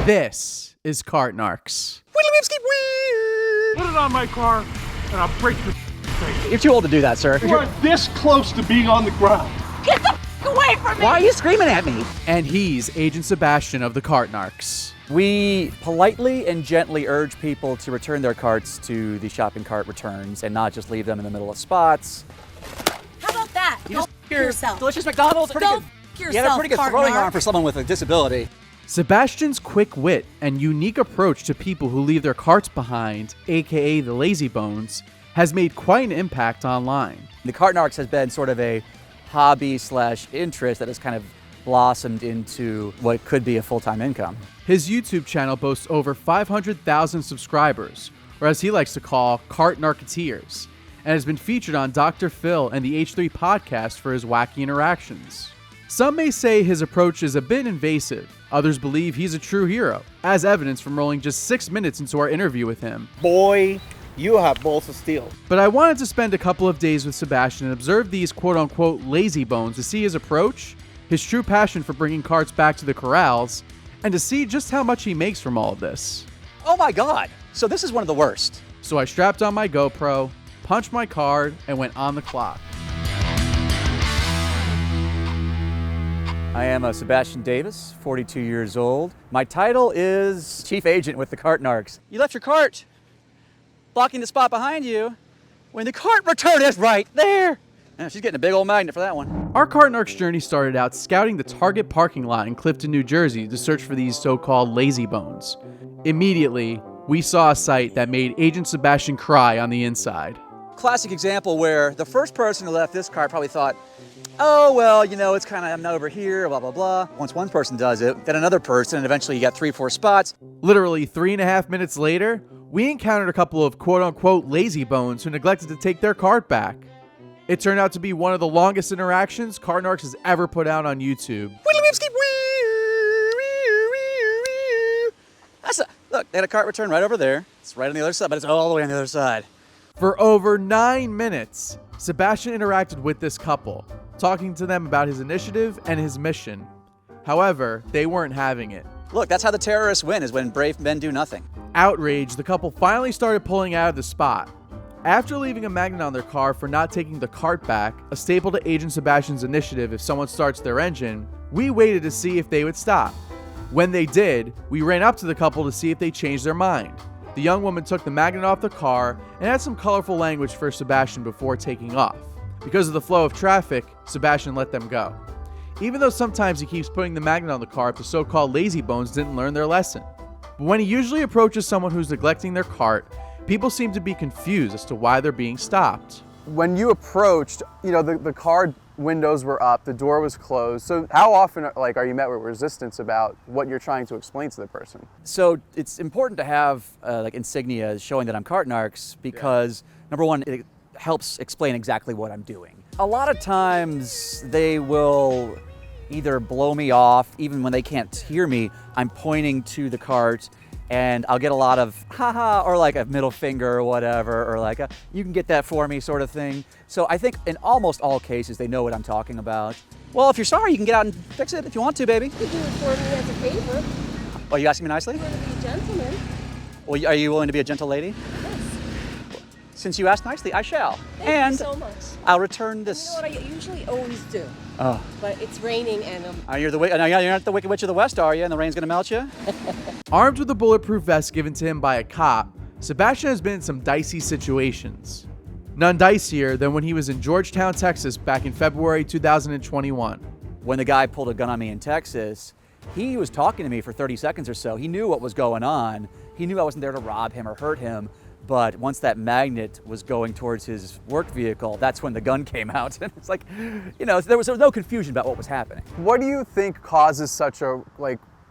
This is Cart Narcs. Put it on my car, and I'll break your face. You're too old to do that, sir. You are this close to being on the ground. Get the away from me! Why are you screaming at me? And he's Agent Sebastian of the Cart Narcs. We politely and gently urge people to return their carts to the shopping cart returns and not just leave them in the middle of spots. How about that? You Go just f yourself. Delicious McDonald's. Go Pretty f good. yourself, You have a pretty good Cart throwing Narc. arm for someone with a disability. Sebastian's quick wit and unique approach to people who leave their carts behind, aka the lazy bones, has made quite an impact online. The Cart Narcs has been sort of a hobby/interest that has kind of blossomed into what could be a full-time income. His YouTube channel boasts over 500,000 subscribers, or as he likes to call, Cart Narketeers, and has been featured on Dr. Phil and the H3 podcast for his wacky interactions. Some may say his approach is a bit invasive. Others believe he's a true hero, as evidenced from rolling just 6 minutes into our interview with him. Boy, you have balls of steel. But I wanted to spend a couple of days with Sebastian and observe these quote-unquote lazy bones to see his approach, his true passion for bringing carts back to the corrals, and to see just how much he makes from all of this. Oh my God! So this is one of the worst. So I strapped on my GoPro, punched my card, and went on the clock. I am Sebastian Davis, 42 years old. My title is Chief Agent with the Cart Narcs. You left your cart blocking the spot behind you when the cart return is right there. Yeah, she's getting a big old magnet for that one. Our Cart Narcs journey started out scouting the Target parking lot in Clifton, New Jersey to search for these so-called lazy bones. Immediately, we saw a sight that made Agent Sebastian cry on the inside. Classic example where the first person who left this cart probably thought, oh, well, you know, it's kind of, I'm not over here, blah, blah, blah. Once one person does it, then another person, and eventually you got 3-4 spots. Literally 3.5 minutes later, we encountered a couple of quote-unquote lazy bones who neglected to take their cart back. It turned out to be one of the longest interactions Cart Narcs has ever put out on YouTube. Look, they had a cart return right over there. It's right on the other side, but it's all the way on the other side. For over 9 minutes, Sebastian interacted with this couple, talking to them about his initiative and his mission. However, they weren't having it. Look, that's how the terrorists win, is when brave men do nothing. Outraged, the couple finally started pulling out of the spot. After leaving a magnet on their car for not taking the cart back, a staple to Agent Sebastian's initiative if someone starts their engine, we waited to see if they would stop. When they did, we ran up to the couple to see if they changed their mind. The young woman took the magnet off the car and had some colorful language for Sebastian before taking off. Because of the flow of traffic, Sebastian let them go. Even though sometimes he keeps putting the magnet on the car if the so-called lazy bones didn't learn their lesson. But when he usually approaches someone who's neglecting their cart, people seem to be confused as to why they're being stopped. When you approached, you know, the car windows were up, the door was closed. So how often are you met with resistance about what you're trying to explain to the person? So it's important to have insignia showing that I'm Cart Narcs because, number one, it helps explain exactly what I'm doing. A lot of times they will either blow me off, even when they can't hear me, I'm pointing to the cart and I'll get a lot of haha or like a middle finger or whatever, or like a, you can get that for me sort of thing. So I think in almost all cases they know what I'm talking about. Well, if you're sorry, you can get out and fix it if you want to, baby. You can do it for me as a favor. Oh, you asking me nicely? You want to be a gentleman? Well, are you willing to be a gentle lady? Yes. Since you asked nicely, I shall. Thank you so much. I'll return this. You know what I usually always do? Oh. But it's raining and You're not the Wicked Witch of the West, are you? And the rain's gonna melt you? Armed with a bulletproof vest given to him by a cop, Sebastian has been in some dicey situations. None dicier than when he was in Georgetown, Texas back in February 2021. When the guy pulled a gun on me in Texas, he was talking to me for 30 seconds or so. He knew what was going on. He knew I wasn't there to rob him or hurt him. But once that magnet was going towards his work vehicle, that's when the gun came out. And it's like, you know, there was no confusion about what was happening. What do you think causes such a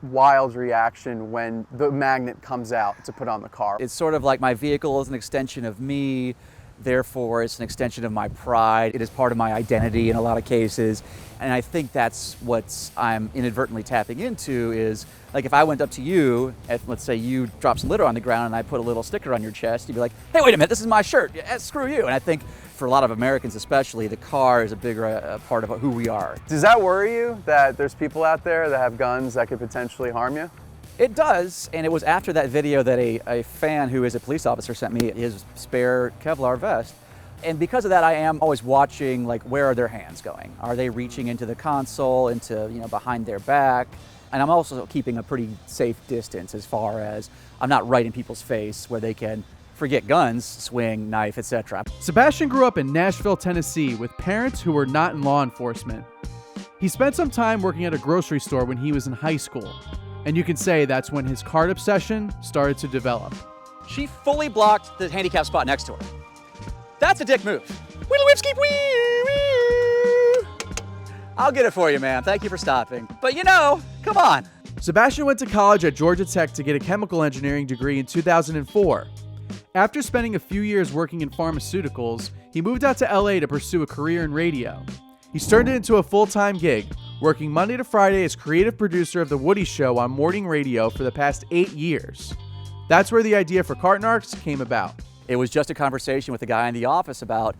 wild reaction when the magnet comes out to put on the car? It's sort of like my vehicle is an extension of me. Therefore, it's an extension of my pride. It is part of my identity in a lot of cases. And I think that's what I'm inadvertently tapping into is, like if I went up to you, let's say you dropped some litter on the ground and I put a little sticker on your chest, you'd be like, hey, wait a minute, this is my shirt. Yeah, screw you. And I think for a lot of Americans especially, the car is a bigger part of who we are. Does that worry you that there's people out there that have guns that could potentially harm you? It does, and it was after that video that a fan who is a police officer sent me his spare Kevlar vest. And because of that, I am always watching, like, where are their hands going? Are they reaching into the console, into, you know, behind their back? And I'm also keeping a pretty safe distance as far as I'm not right in people's face where they can forget guns, swing, knife, etc. Sebastian grew up in Nashville, Tennessee with parents who were not in law enforcement. He spent some time working at a grocery store when he was in high school, and you can say that's when his cart obsession started to develop. She fully blocked the handicap spot next to her. That's a dick move. Wheelie whipskeep wee! I'll get it for you, ma'am. Thank you for stopping. But you know, come on. Sebastian went to college at Georgia Tech to get a chemical engineering degree in 2004. After spending a few years working in pharmaceuticals, he moved out to LA to pursue a career in radio. He's turned it into a full-time gig, working Monday to Friday as creative producer of The Woody Show on morning radio for the past 8 years. That's where the idea for Cart Narcs came about. It was just a conversation with the guy in the office about,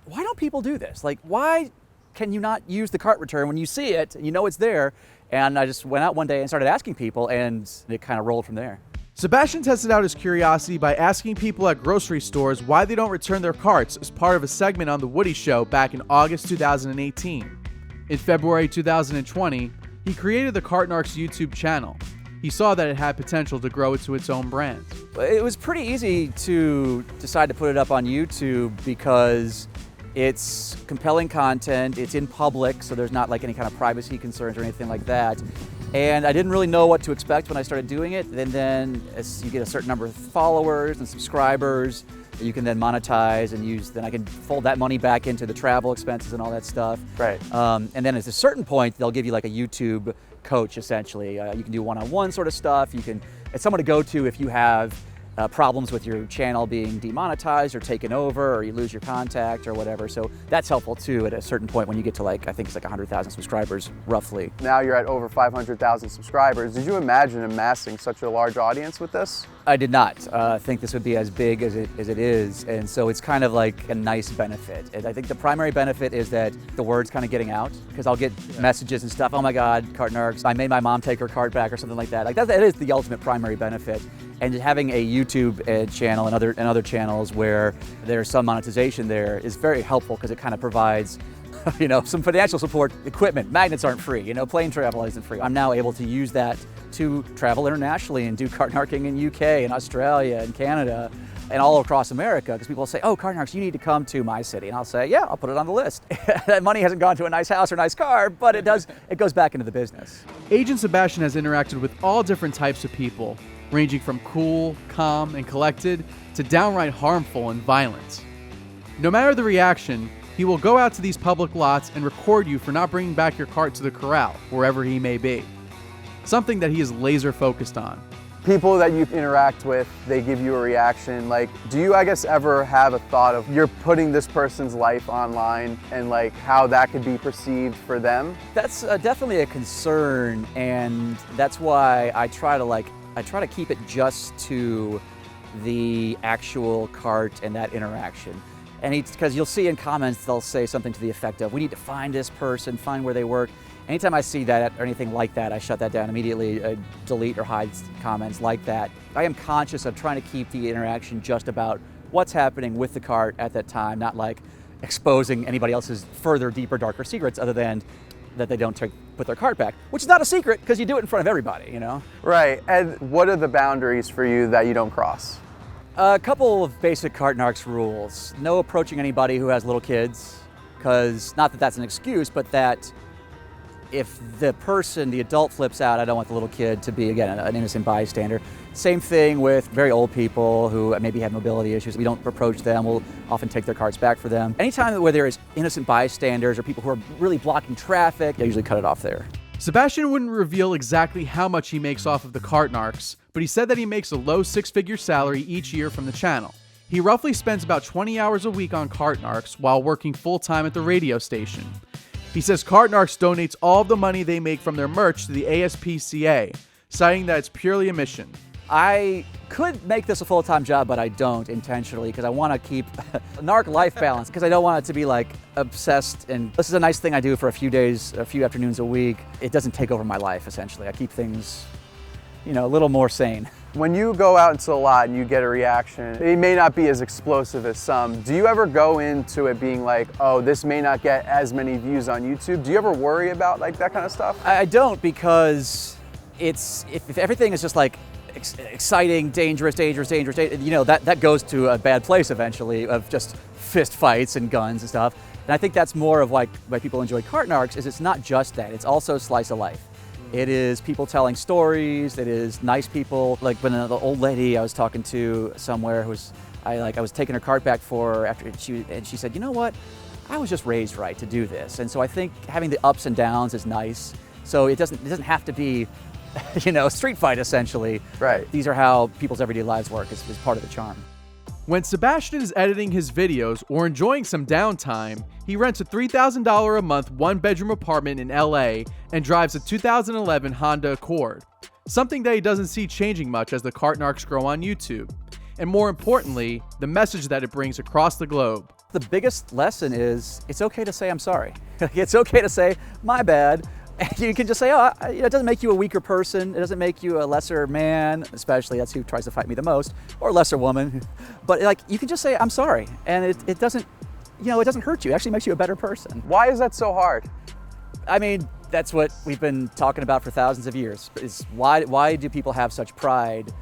why don't people do this? Like, why can you not use the cart return when you see it and you know it's there? And I just went out one day and started asking people, and it kind of rolled from there. Sebastian tested out his curiosity by asking people at grocery stores why they don't return their carts as part of a segment on The Woody Show back in August 2018. In February 2020, he created the Cart Narcs YouTube channel. He saw that it had potential to grow into its own brand. It was pretty easy to decide to put it up on YouTube because it's compelling content, it's in public, so there's not like any kind of privacy concerns or anything like that. And I didn't really know what to expect when I started doing it. And then as you get a certain number of followers and subscribers, you can then monetize and use, then I can fold that money back into the travel expenses and all that stuff. Right. And then at a certain point, they'll give you like a YouTube coach, essentially. You can do one-on-one sort of stuff. It's someone to go to if you have problems with your channel being demonetized or taken over, or you lose your contact or whatever. So that's helpful too at a certain point when you get to like, I think it's like 100,000 subscribers roughly. Now you're at over 500,000 subscribers. Did you imagine amassing such a large audience with this? I did not think this would be as big as it is, and so it's kind of like a nice benefit. And I think the primary benefit is that the word's kind of getting out, because I'll get messages and stuff, oh my God, Cart Narcs, I made my mom take her cart back or something like that. Like that is the ultimate primary benefit. And having a YouTube channel and other channels where there's some monetization there is very helpful, because it kind of provides some financial support. Equipment, magnets aren't free, plane travel isn't free. I'm now able to use that to travel internationally and do cart narking in UK and Australia and Canada and all across America, because people will say, oh, Cart Narcs, you need to come to my city. And I'll say, yeah, I'll put it on the list. That money hasn't gone to a nice house or nice car, but it goes back into the business. Agent Sebastian has interacted with all different types of people, ranging from cool, calm, and collected to downright harmful and violent. No matter the reaction, he will go out to these public lots and record you for not bringing back your cart to the corral, wherever he may be. Something that he is laser focused on. People that you interact with, they give you a reaction. Like, do you, I guess, ever have a thought of you're putting this person's life online and like how that could be perceived for them? That's definitely a concern, and that's why I try to keep it just to the actual cart and that interaction. And because you'll see in comments, they'll say something to the effect of, we need to find this person, find where they work. Anytime I see that or anything like that, I shut that down immediately, delete or hide comments like that. I am conscious of trying to keep the interaction just about what's happening with the cart at that time, not like exposing anybody else's further, deeper, darker secrets, other than that they don't put their cart back, which is not a secret because you do it in front of everybody, Right, and what are the boundaries for you that you don't cross? A couple of basic Cart Narcs rules. No approaching anybody who has little kids, because not that that's an excuse, but that if the adult flips out, I don't want the little kid to be, again, an innocent bystander. Same thing with very old people who maybe have mobility issues. We don't approach them. We'll often take their carts back for them. Anytime where there is innocent bystanders or people who are really blocking traffic, I usually cut it off there. Sebastian wouldn't reveal exactly how much he makes off of the Cart Narcs, but he said that he makes a low six-figure salary each year from the channel. He roughly spends about 20 hours a week on Cart Narcs while working full-time at the radio station. He says Cart Narcs donates all of the money they make from their merch to the ASPCA, citing that it's purely a mission. I could make this a full-time job, but I don't intentionally, because I want to keep a narc life balance, because I don't want it to be like obsessed, and this is a nice thing I do for a few days, a few afternoons a week. It doesn't take over my life, essentially. I keep things, you know, a little more sane. When you go out into the lot and you get a reaction, it may not be as explosive as some. Do you ever go into it being like, oh, this may not get as many views on YouTube? Do you ever worry about like that kind of stuff? I don't, because if everything is just like exciting, dangerous, you know, that goes to a bad place eventually of just fist fights and guns and stuff. And I think that's more of like why people enjoy Cart Narcs, is it's not just that, it's also slice of life. It is people telling stories, it is nice people. Like when the old lady I was talking to somewhere who was, I was taking her cart back for her after, and she said, you know what, I was just raised right to do this. And so I think having the ups and downs is nice. So it doesn't have to be, you know, a street fight essentially. Right. These are how people's everyday lives work, is part of the charm. When Sebastian is editing his videos or enjoying some downtime, he rents a $3,000 a month one-bedroom apartment in LA and drives a 2011 Honda Accord, something that he doesn't see changing much as the Cart Narcs grow on YouTube, and more importantly, the message that it brings across the globe. The biggest lesson is it's okay to say I'm sorry. It's okay to say my bad. You can just say, oh, it doesn't make you a weaker person. It doesn't make you a lesser man, especially that's who tries to fight me the most, or a lesser woman. But like, you can just say, I'm sorry. And it doesn't, you know, it doesn't hurt you. It actually makes you a better person. Why is that so hard? I mean, that's what we've been talking about for thousands of years, is why do people have such pride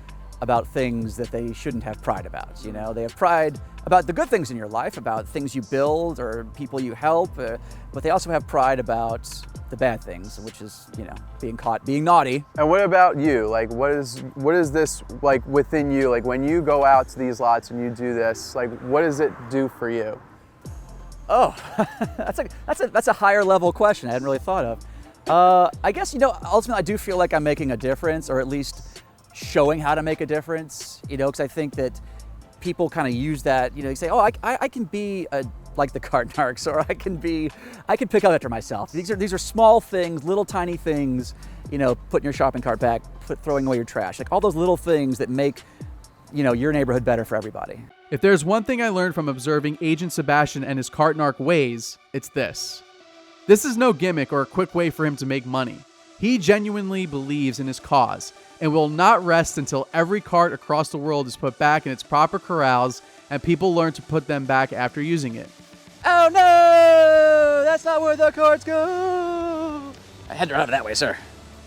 about things that they shouldn't have pride about? You know, they have pride about the good things in your life, about things you build or people you help, but they also have pride about the bad things, which is, you know, being caught being naughty. And what about you? Like, what is this like within you? Like when you go out to these lots and you do this, like what does it do for you? Oh, that's a higher level question I hadn't really thought of. I guess, you know, ultimately I do feel like I'm making a difference, or at least showing how to make a difference, you know, because I think that people kind of use that, you know, you say, oh, I can be like the Cart Narcs, or I can pick up after myself. These are small things, little tiny things, you know, putting your shopping cart back, throwing away your trash, like all those little things that make, you know, your neighborhood better for everybody. If there's one thing I learned from observing Agent Sebastian and his Cart Narc ways, it's this. This is no gimmick or a quick way for him to make money. He genuinely believes in his cause and will not rest until every cart across the world is put back in its proper corrals and people learn to put them back after using it. Oh no, that's not where the carts go. I had to run that way, sir.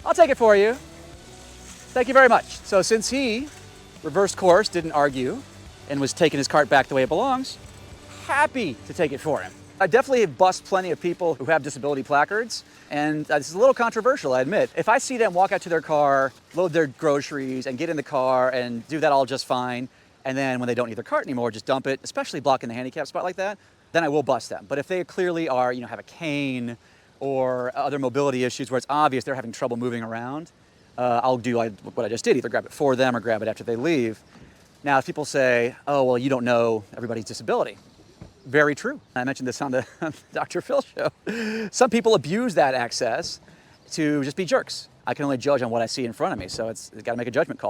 I'll take it for you. Thank you very much. So since he reversed course, didn't argue, and was taking his cart back the way it belongs, happy to take it for him. I definitely bust plenty of people who have disability placards, and this is a little controversial, I admit. If I see them walk out to their car, load their groceries, and get in the car and do that all just fine, and then when they don't need their cart anymore, just dump it, especially blocking the handicap spot like that, then I will bust them. But if they clearly are, you know, have a cane or other mobility issues where it's obvious they're having trouble moving around, I'll do what I just did, either grab it for them or grab it after they leave. Now, if people say, oh, well, you don't know everybody's disability. Very true. I mentioned this on the Dr. Phil show. Some people abuse that access to just be jerks. I can only judge on what I see in front of me, so it's got to make a judgment call.